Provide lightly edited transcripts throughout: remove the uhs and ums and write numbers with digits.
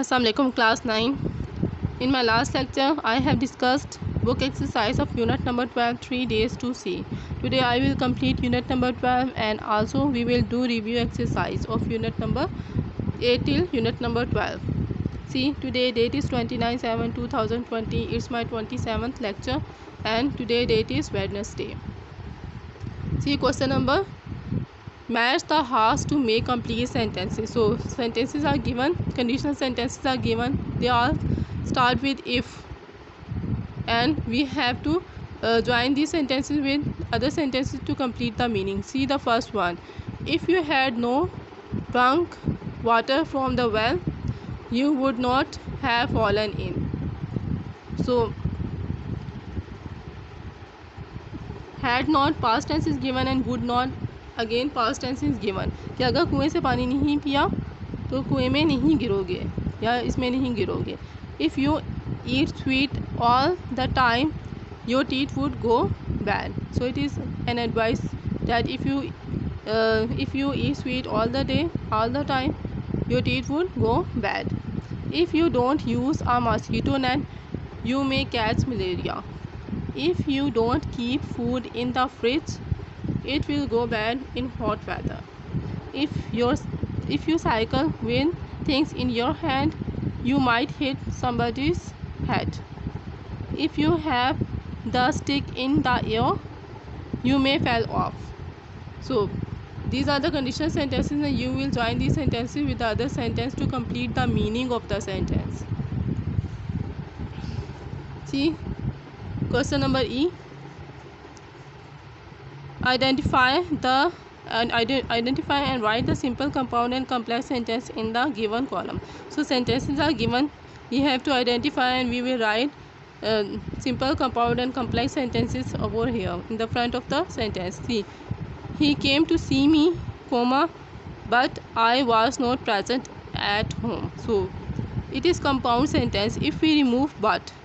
Assalamualaikum class 9. In my last lecture I have discussed book exercise of unit number 12 3 days to see. Today I will complete unit number 12 and also we will do review exercise of unit number 8 till unit number 12. See, today date is 29/7/2020. It's my 27th lecture and today date is Wednesday. See, question number, match the has to make complete sentences. So sentences are given, conditional sentences are given, they all start with if, and we have to join these sentences with other sentences to complete the meaning. See the first one, if you had no drunk water from the well, you would not have fallen in. So had not past tense is given and would not again past tense is given कि अगर कुएं से पानी नहीं पिया तो कुएं में नहीं गिरोगे या इसमें नहीं गिरोगे. If you eat sweet all the time your teeth would go bad. So it is an advice that if you eat sweet all the time your teeth would go bad. If you don't use a mosquito net you may catch malaria. If you don't keep food in the fridge it will go bad in hot weather. If you cycle with things in your hand, you might hit somebody's head. If you have the stick in the air, you may fall off. So these are the conditional sentences and you will join these sentences with the other sentence to complete the meaning of the sentence. See, question number E. Identify and write the simple, compound and complex sentence in the given column. So sentences are given, you have to identify and we will write simple, compound and complex sentences over here in the front of the sentence. See, he came to see me, comma, but I was not present at home. So it is compound sentence. If we remove but,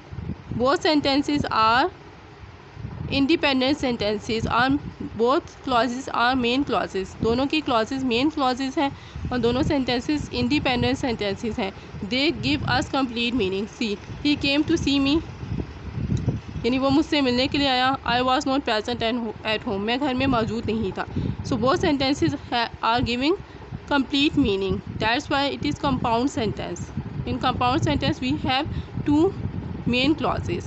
both sentences are independent sentences are, both clauses are main clauses. दोनों की clauses main clauses हैं और दोनों sentences independent sentences हैं. They give us complete meaning. See, he came to see me यानी वो मुझसे मिलने के लिए आया. I was not present at home, मैं घर में मौजूद नहीं था. So both sentences are giving complete meaning. That's why it is compound sentence. In compound sentence we have two main clauses.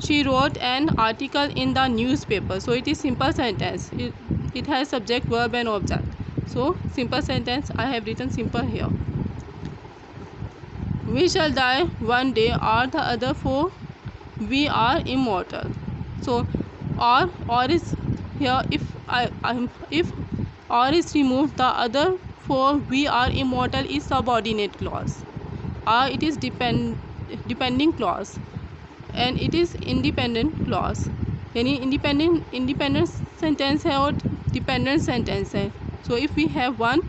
She wrote an article in the newspaper. So it is simple sentence. It has subject, verb and object. So simple sentence, I have written simple here. We shall die one day, or the other four, we are immortal. So or is here. If or is removed, the other four, we are immortal is subordinate clause. Or it is depending clause and it is independent clause. यानी independent sentence है और dependent sentence है. So if we have one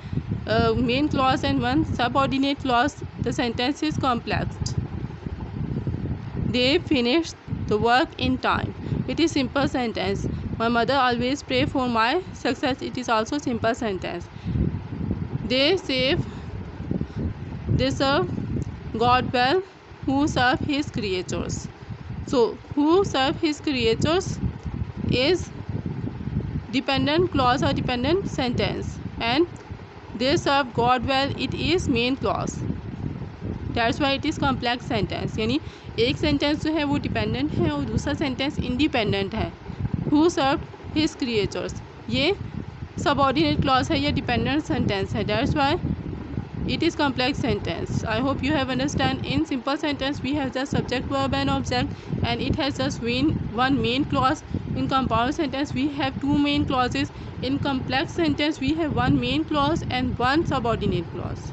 main clause and one subordinate clause, the sentence is complex. They finish the work in time. It is simple sentence. My mother always pray for my success. It is also simple sentence. They serve God well who serve his creatures. So who serve his creatures is dependent clause or dependent sentence, and they serve God well, it is main clause. That's why it is complex sentence. यानी एक sentence जो है वो dependent है और दूसरा sentence independent है. who served his creatures ये सबऑर्डिनेट क्लॉज है, ये डिपेंडेंट सेंटेंस है. That's why it is complex sentence. I hope you have understand. In simple sentence we have just subject, verb and object and it has just one main clause. In compound sentence we have two main clauses. In complex sentence we have one main clause and one subordinate clause.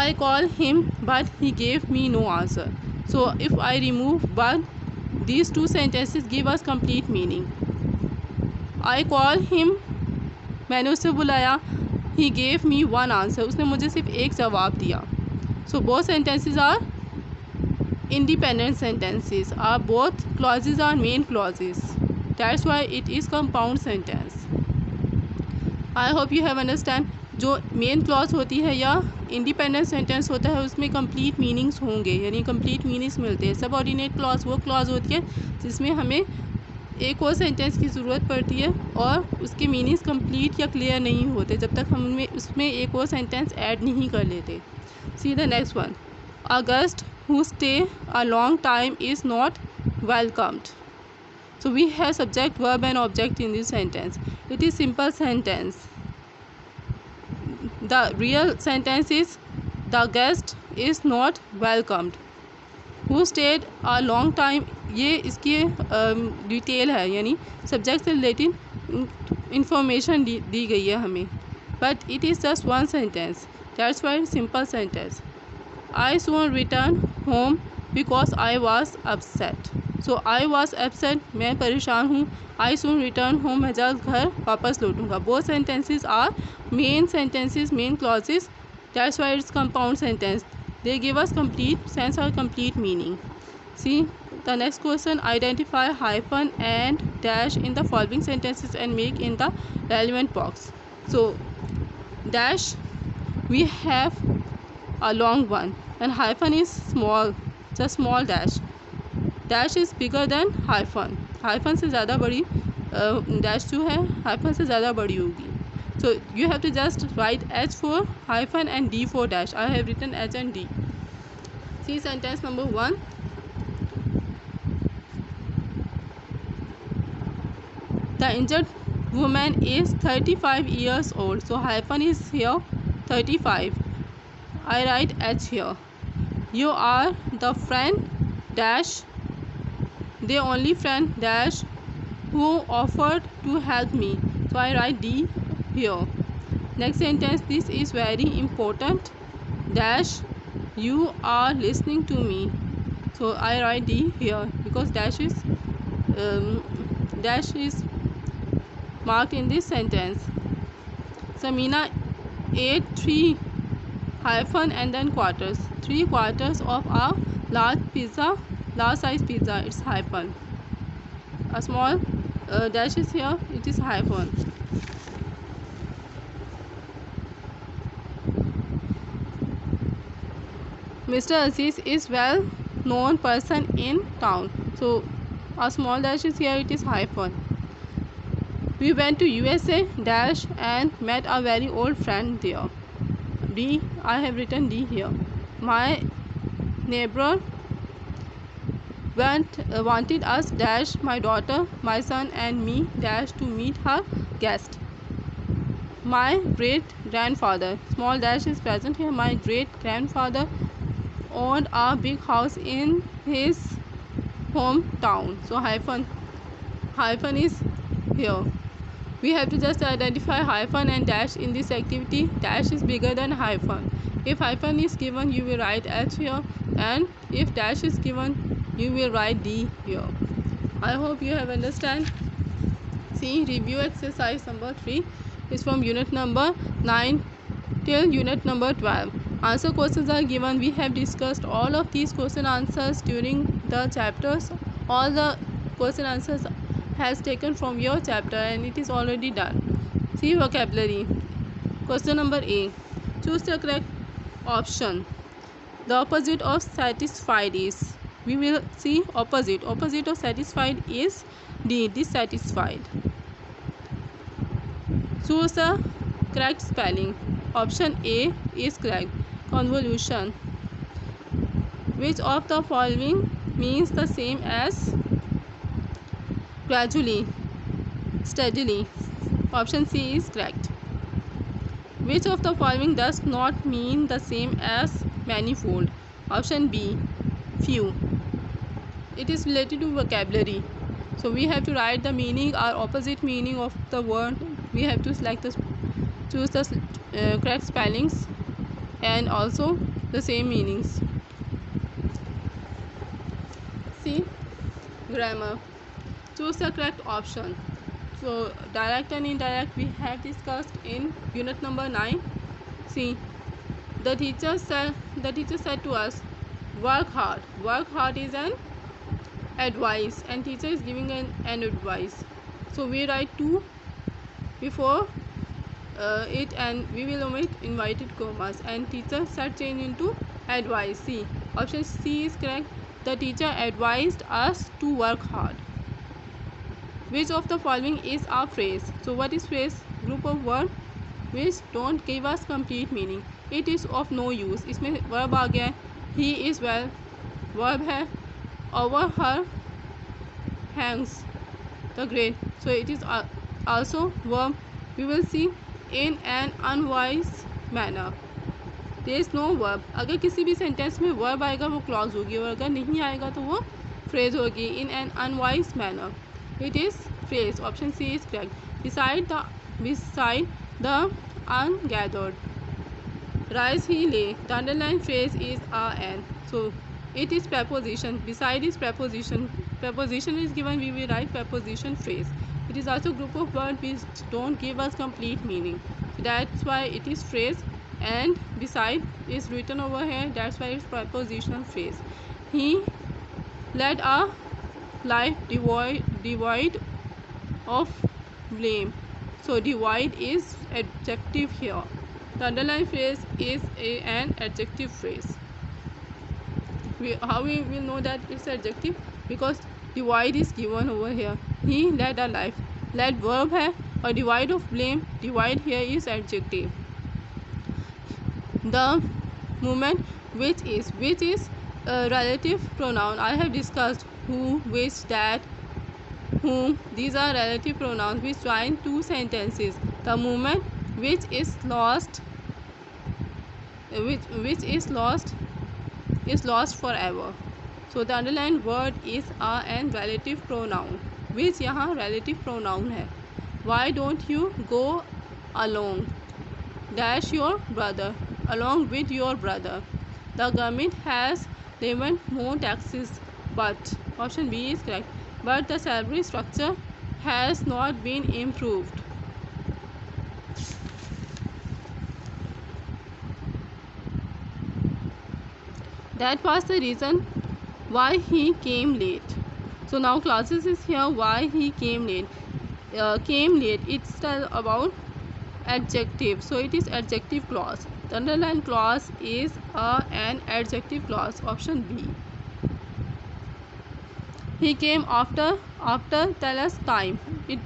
I call him but he gave me no answer. So if I remove but, these two sentences give us complete meaning. I call him, मैंने उसे बुलाया. He gave me one answer. उसने मुझे सिर्फ एक जवाब दिया. So both sentences are independent sentences. Both clauses are main clauses. That's why it is compound sentence. I hope you have understand. जो मेन क्लॉज होती है या इंडिपेंडेंट सेंटेंस होता है उसमें कंप्लीट मीनिंग्स होंगे, यानी कंप्लीट मीनिंग्स मिलते हैं। सबऑर्डिनेट क्लॉज वो क्लॉज होती है जिसमें हमें एक और सेंटेंस की ज़रूरत पड़ती है और उसके मीनिंग्स कंप्लीट या क्लियर नहीं होते जब तक हम उसमें एक और सेंटेंस ऐड नहीं कर लेते। See the next one, a guest who stay a long time is not welcomed. So we have subject, verb and object in this sentence. It is simple sentence. The real sentence is the guest is not welcomed. Who stayed a long time, ये इसकी detail है, यानी subject से related information दी गई है हमें, but it is just one sentence, that's why simple sentence. I soon returned home because I was upset. So I was upset, मैं परेशान हूँ। I soon returned home, मैं जल्द घर वापस लौटूँगा। Both sentences are main sentences, main clauses. That's why it's compound sentence. They give us complete sense or complete meaning. See the next question. Identify hyphen and dash in the following sentences and make in the relevant box. So dash, we have a long one, and hyphen is small, just small dash. Dash is bigger than hyphen. Hyphen से ज़्यादा बड़ी dash जो है hyphen से ज़्यादा बड़ी होगी. So you have to just write H for hyphen and D for dash. I have written H and D. See sentence number 1. The injured woman is 35 years old. So hyphen is here 35. I write H here. You are the friend dash, the only friend dash who offered to help me. So I write D here. Next sentence, this is very important dash, you are listening to me. So I write D here because dash is marked in this sentence. Samina ate 3 hyphen and then quarters. 3 quarters of a large size pizza. It's hyphen. A small dash is here. It is hyphen. Mr. Aziz is well known person in town. So a small dash is here. It is hyphen. We went to USA dash and met a very old friend there. D, I have written D here. My neighbor wanted us dash, my daughter, my son and me dash to meet her guest. My great grandfather, small dash is present here. My great grandfather owned a big house in his hometown. So hyphen is here. We have to just identify hyphen and dash in this activity. Dash is bigger than hyphen. If hyphen is given, you will write H here, and if dash is given, you will write D here. I hope you have understand. See, review exercise number 3 is from unit number 9 till unit number 12. Answer questions are given. We have discussed all of these question answers during the chapters. All the question answers has taken from your chapter and it is already done. See vocabulary. Question number A. Choose the correct option. The opposite of satisfied is, we will see opposite. Opposite of satisfied is D, dissatisfied. Choose the correct spelling. Option A is correct. Convolution. Which of the following means the same as gradually, steadily? Option C is correct. Which of the following does not mean the same as manifold? Option B, few. It is related to vocabulary. So we have to write the meaning or opposite meaning of the word. We have to choose the correct spellings and also the same meanings. See, grammar. Choose the correct option. So direct and indirect we have discussed in unit number 9. See, the teacher said to us, work hard. Work hard is an advice and teacher is giving an advice. So we write to before it and we will omit inverted commas, and teacher set change into advice. C. Option C is correct. The teacher advised us to work hard. Which of the following is a phrase? So what is phrase? Group of words which don't give us complete meaning. It is of no use. इसमें verb आ गया है. He is well. Verb है. Over her hangs the great. So it is also verb. We will see in an unwise manner. There is no verb. अगर किसी भी sentence में verb आएगा वो clause होगी, और अगर नहीं आएगा तो वो phrase होगी. In an unwise manner. It is phrase. Option C is correct. Beside the ungathered. Rise he lay. The underlined phrase is an. So it is preposition. Beside is preposition. Preposition is given. We will write preposition phrase. It is also group of words which don't give us complete meaning. So that's why it is phrase. And beside is written over here. That's why it's prepositional phrase. He led a life devoid of blame. So devoid is adjective here. The underlined phrase is an adjective phrase. How we will know that it's adjective? Because devoid is given over here. He led a life. Led verb है और devoid of blame. Devoid here is adjective. The movement which is relative pronoun. I have discussed who, which, that, whom. These are relative pronouns which join two sentences. The movement which is lost is lost forever. So the underlined word is a and relative pronoun, which यहाँ relative pronoun है. Why don't you go along? Dash your brother. Along with your brother. The government has levied more taxes, but option B is correct. But the salary structure has not been improved. That was the reason why he came late. So now clauses is here. Why he came late. Came late. It's about adjective. So it is adjective clause. The underlined clause is an adjective clause. Option B. He came after tell us time. It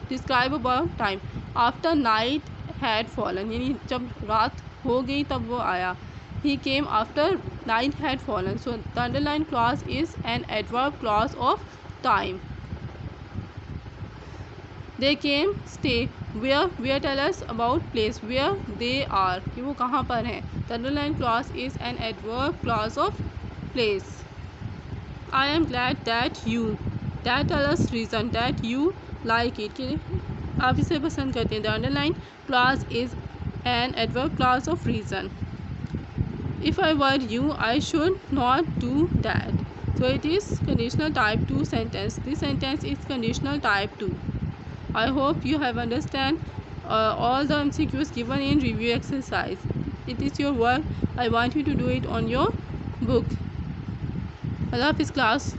describe about time. After night had fallen. यानी जब रात हो गई तब वो आया. He came after night had fallen. So the underlined clause is an adverb clause of time. They came stay. Where tell us about place. Where they are कि वो कहाँ पर हैं. The underlined clause is an adverb clause of place. I am glad that tell us reason that you like it कि आप इसे पसंद करते हैं. The underlined clause is an adverb clause of reason. If I were you, I should not do that. So it is conditional type 2 sentence. This sentence is conditional type 2. I hope you have understand all the MCQs given in review exercise. It is your work. I want you to do it on your book. Allah Hafiz class.